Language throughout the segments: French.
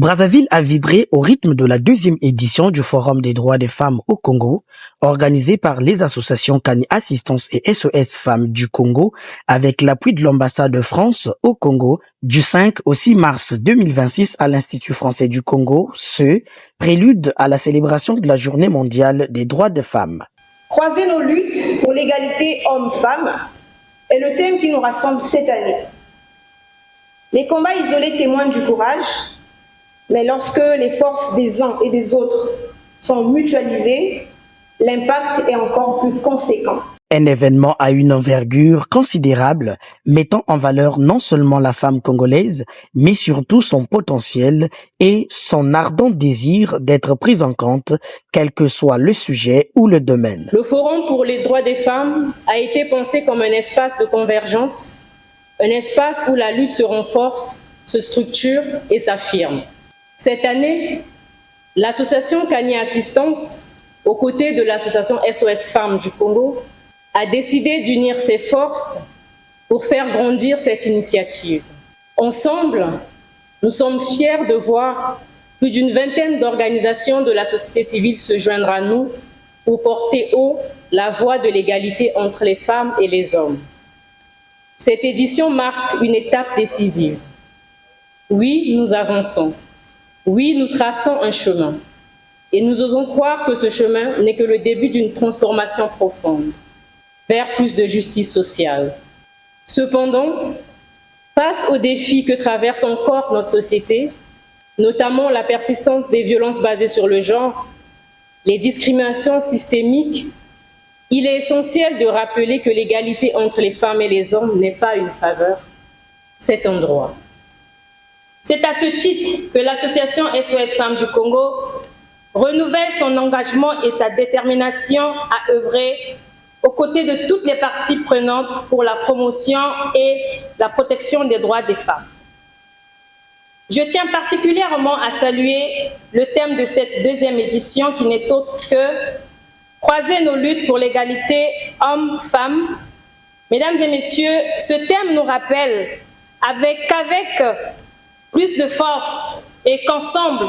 Brazzaville a vibré au rythme de la deuxième édition du Forum des droits des femmes au Congo, organisé par les associations Kani Assistance et SOS Femmes du Congo, avec l'appui de l'ambassade de France au Congo, du 5 au 6 mars 2026 à l'Institut français du Congo, prélude à la célébration de la Journée mondiale des droits des femmes. Croiser nos luttes pour l'égalité hommes-femmes est le thème qui nous rassemble cette année. Les combats isolés témoignent du courage, mais lorsque les forces des uns et des autres sont mutualisées, l'impact est encore plus conséquent. Un événement à une envergure considérable, mettant en valeur non seulement la femme congolaise, mais surtout son potentiel et son ardent désir d'être prise en compte, quel que soit le sujet ou le domaine. Le Forum pour les droits des femmes a été pensé comme un espace de convergence, un espace où la lutte se renforce, se structure et s'affirme. Cette année, l'association Kani Assistance, aux côtés de l'association SOS Femmes du Congo, a décidé d'unir ses forces pour faire grandir cette initiative. Ensemble, nous sommes fiers de voir plus d'une vingtaine d'organisations de la société civile se joindre à nous pour porter haut la voix de l'égalité entre les femmes et les hommes. Cette édition marque une étape décisive. Oui, nous avançons. Oui, nous traçons un chemin. Et nous osons croire que ce chemin n'est que le début d'une transformation profonde vers plus de justice sociale. Cependant, face aux défis que traverse encore notre société, notamment la persistance des violences basées sur le genre, les discriminations systémiques, il est essentiel de rappeler que l'égalité entre les femmes et les hommes n'est pas une faveur, c'est un droit. C'est à ce titre que l'association SOS Femmes du Congo renouvelle son engagement et sa détermination à œuvrer aux côtés de toutes les parties prenantes pour la promotion et la protection des droits des femmes. Je tiens particulièrement à saluer le thème de cette deuxième édition qui n'est autre que « Croiser nos luttes pour l'égalité hommes-femmes ». Mesdames et messieurs, ce thème nous rappelle qu'avec plus de force et qu'ensemble,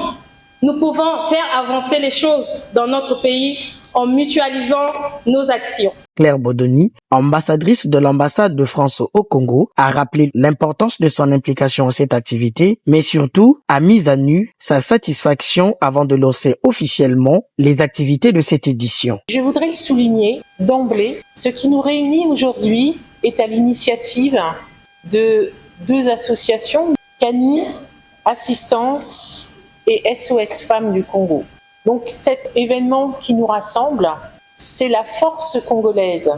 nous pouvons faire avancer les choses dans notre pays en mutualisant nos actions. Claire Bodoni, ambassadrice de l'ambassade de France au Congo, a rappelé l'importance de son implication dans cette activité, mais surtout a mis à nu sa satisfaction avant de lancer officiellement les activités de cette édition. Je voudrais le souligner d'emblée, ce qui nous réunit aujourd'hui est à l'initiative de deux associations, Kani Assistance et SOS Femmes du Congo. Donc cet événement qui nous rassemble, c'est la force congolaise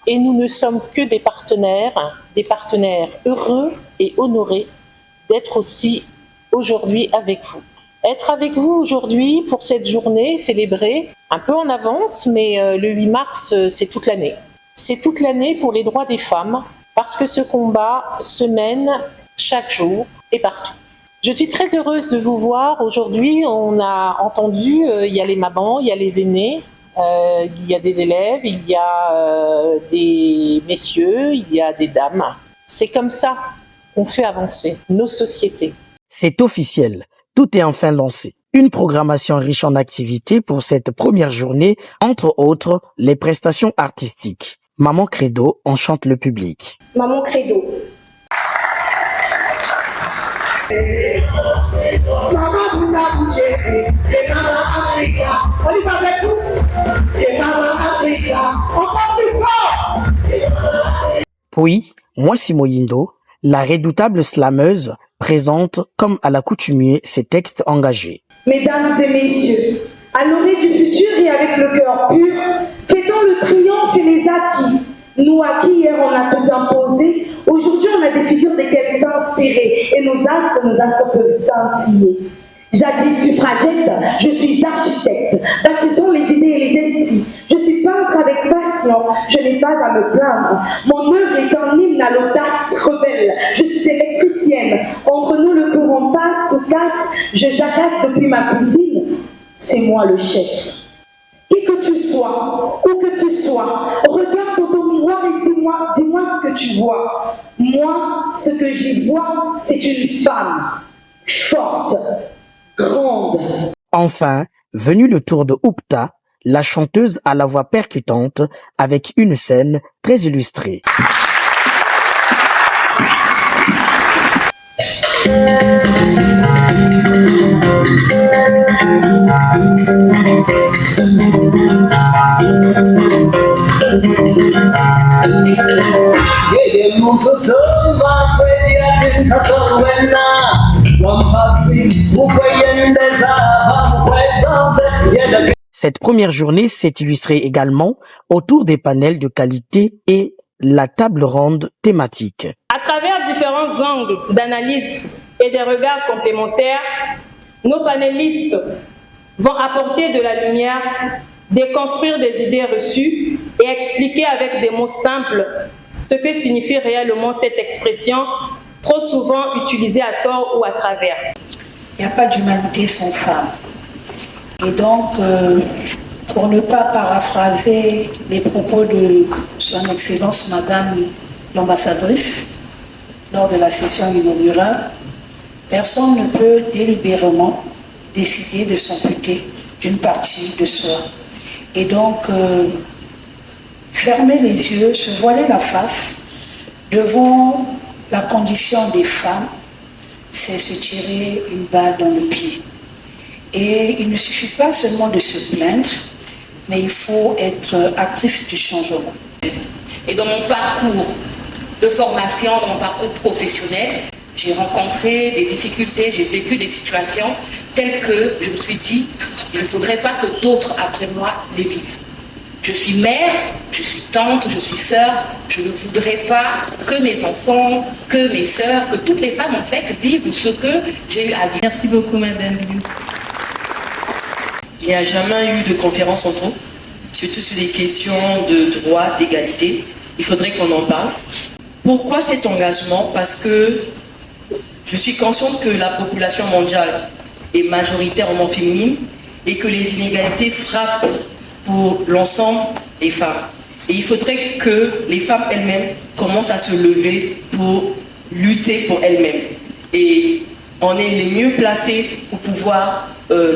et nous ne sommes que des partenaires heureux et honorés d'être aussi aujourd'hui avec vous. Être avec vous aujourd'hui pour cette journée célébrée, un peu en avance, mais le 8 mars, c'est toute l'année. C'est toute l'année pour les droits des femmes parce que ce combat se mène chaque jour et partout. Je suis très heureuse de vous voir aujourd'hui. On a entendu, il y a les mamans, il y a les aînés, il y a des élèves, il y a des messieurs, il y a des dames. C'est comme ça qu'on fait avancer nos sociétés. C'est officiel, tout est enfin lancé. Une programmation riche en activités pour cette première journée, entre autres les prestations artistiques. Maman Credo enchante le public. Maman Credo. Puis, Mwasi Moyindo, la redoutable slameuse, présente comme à l'accoutumée ses textes engagés. Mesdames et messieurs, à l'orée du futur et avec le cœur pur, fêtons le triomphe et les acquis. Nous à qui hier on a tout imposé, aujourd'hui on a des figures desquelles s'inspirer et nos astres peuvent scintiller. Jadis suffragette, je suis architecte, bâtissons les idées et les esprits. Je suis peintre avec passion, je n'ai pas à me plaindre. Mon œuvre est un hymne à l'audace rebelle. Je suis électricienne, entre nous le courant passe, se casse, je jacasse depuis ma cuisine. C'est moi le chef. Qui que tu sois, où que tu sois, regarde dans ton miroir et dis-moi ce que tu vois. Moi, ce que j'y vois, c'est une femme forte, grande. Enfin, venu le tour de Oupta, la chanteuse à la voix percutante avec une scène très illustrée. Cette première journée s'est illustrée également autour des panels de qualité et la table ronde thématique. À travers différents angles d'analyse et des regards complémentaires, nos panélistes vont apporter de la lumière, déconstruire des idées reçues et expliquer avec des mots simples ce que signifie réellement cette expression, trop souvent utilisée à tort ou à travers. Il n'y a pas d'humanité sans femme. Et donc, pour ne pas paraphraser les propos de Son Excellence Madame l'ambassadrice lors de la session inaugurale, personne ne peut délibérément décider de s'amputer d'une partie de soi. Et donc, fermer les yeux, se voiler la face devant la condition des femmes, c'est se tirer une balle dans le pied. Et il ne suffit pas seulement de se plaindre, mais il faut être actrice du changement. Et dans mon parcours de formation, dans mon parcours professionnel, j'ai rencontré des difficultés, j'ai vécu des situations telles que je me suis dit, il ne faudrait pas que d'autres après moi les vivent. Je suis mère, je suis tante, je suis sœur, je ne voudrais pas que mes enfants, que mes sœurs, que toutes les femmes en fait vivent ce que j'ai eu à vivre. Merci beaucoup, Madame. Il n'y a jamais eu de conférence entre nous, surtout sur des questions de droit, d'égalité. Il faudrait qu'on en parle. Pourquoi cet engagement? Parce que je suis consciente que la population mondiale est majoritairement féminine et que les inégalités frappent pour l'ensemble des femmes. Et il faudrait que les femmes elles-mêmes commencent à se lever pour lutter pour elles-mêmes. Et on est les mieux placés pour pouvoir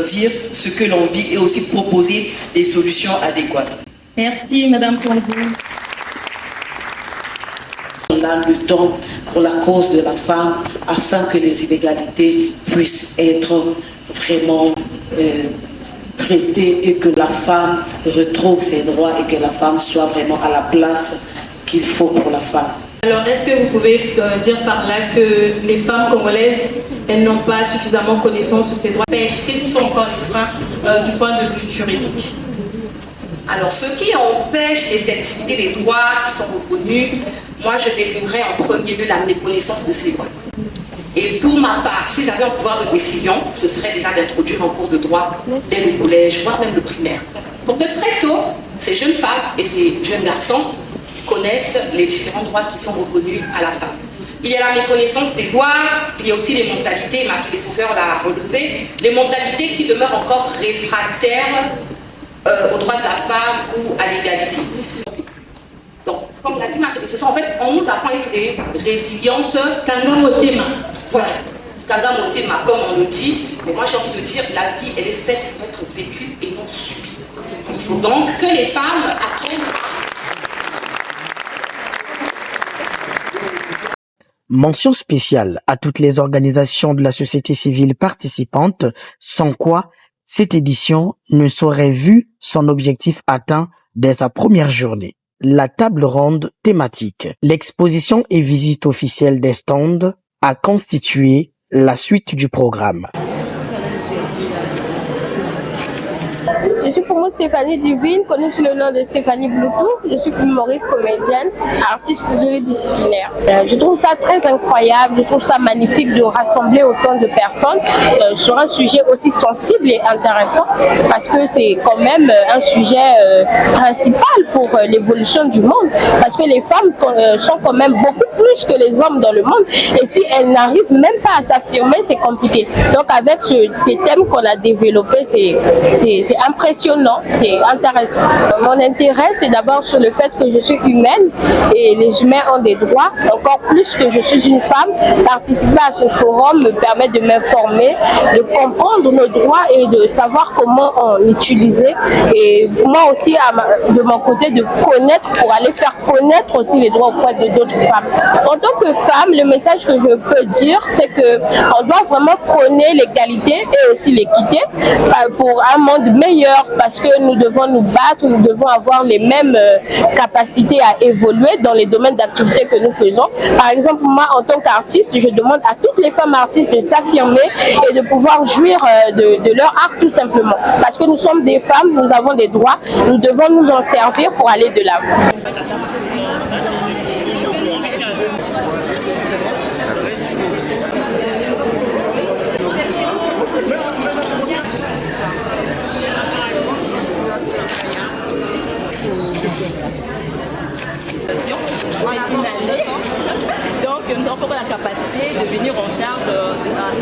dire ce que l'on vit et aussi proposer des solutions adéquates. Merci, Madame Pongou. On a le temps pour la cause de la femme afin que les inégalités puissent être vraiment traitées et que la femme retrouve ses droits et que la femme soit vraiment à la place qu'il faut pour la femme. Alors, est-ce que vous pouvez dire par là que les femmes congolaises, elles n'ont pas suffisamment connaissance de ces droits? Quels sont encore les freins du point de vue juridique? Alors, ce qui empêche l'effectivité des droits qui sont reconnus, moi je résumerais en premier lieu la méconnaissance de ces droits. Et pour ma part, si j'avais un pouvoir de décision, ce serait déjà d'introduire un cours de droit dès le collège, voire même le primaire. Pour que très tôt, ces jeunes femmes et ces jeunes garçons connaissent les différents droits qui sont reconnus à la femme. Il y a la méconnaissance des droits, il y a aussi les mentalités, ma prédécesseur l'a relevé, les mentalités qui demeurent encore réfractaires aux droits de la femme ou à l'égalité. Donc, comme l'a dit ma prédécesseur, en fait, on nous apprend à être des résilientes. Kanga Motema. Voilà, Kanga Motema, comme on le dit. Mais moi, j'ai envie de dire, la vie, elle est faite pour être vécue et non subie. Il faut donc que les femmes apprennent. Mention spéciale à toutes les organisations de la société civile participantes, sans quoi cette édition ne saurait vu son objectif atteint dès sa première journée. La table ronde thématique, l'exposition et visite officielle des stands a constitué la suite du programme. Je suis pour moi Stéphanie Divine, connue sous le nom de Stéphanie Bluetooth. Je suis humoriste, comédienne, artiste pluridisciplinaire. Je trouve ça très incroyable, je trouve ça magnifique de rassembler autant de personnes sur un sujet aussi sensible et intéressant parce que c'est quand même un sujet principal pour l'évolution du monde parce que les femmes sont quand même beaucoup plus que les hommes dans le monde et si elles n'arrivent même pas à s'affirmer, c'est compliqué. Donc avec ces thèmes qu'on a développés, c'est impressionnant passionnant, c'est intéressant. Mon intérêt, c'est d'abord sur le fait que je suis humaine et les humains ont des droits. Encore plus que je suis une femme, participer à ce forum me permet de m'informer, de comprendre nos droits et de savoir comment on utilisait. Et moi aussi, de mon côté, de connaître pour aller faire connaître aussi les droits auprès de d'autres femmes. En tant que femme, le message que je peux dire, c'est qu'on doit vraiment prôner l'égalité et aussi l'équité pour un monde meilleur, parce que nous devons nous battre, nous devons avoir les mêmes capacités à évoluer dans les domaines d'activité que nous faisons. Par exemple, moi, en tant qu'artiste, je demande à toutes les femmes artistes de s'affirmer et de pouvoir jouir de leur art tout simplement. Parce que nous sommes des femmes, nous avons des droits, nous devons nous en servir pour aller de l'avant. Donc nous avons la capacité de venir en charge de la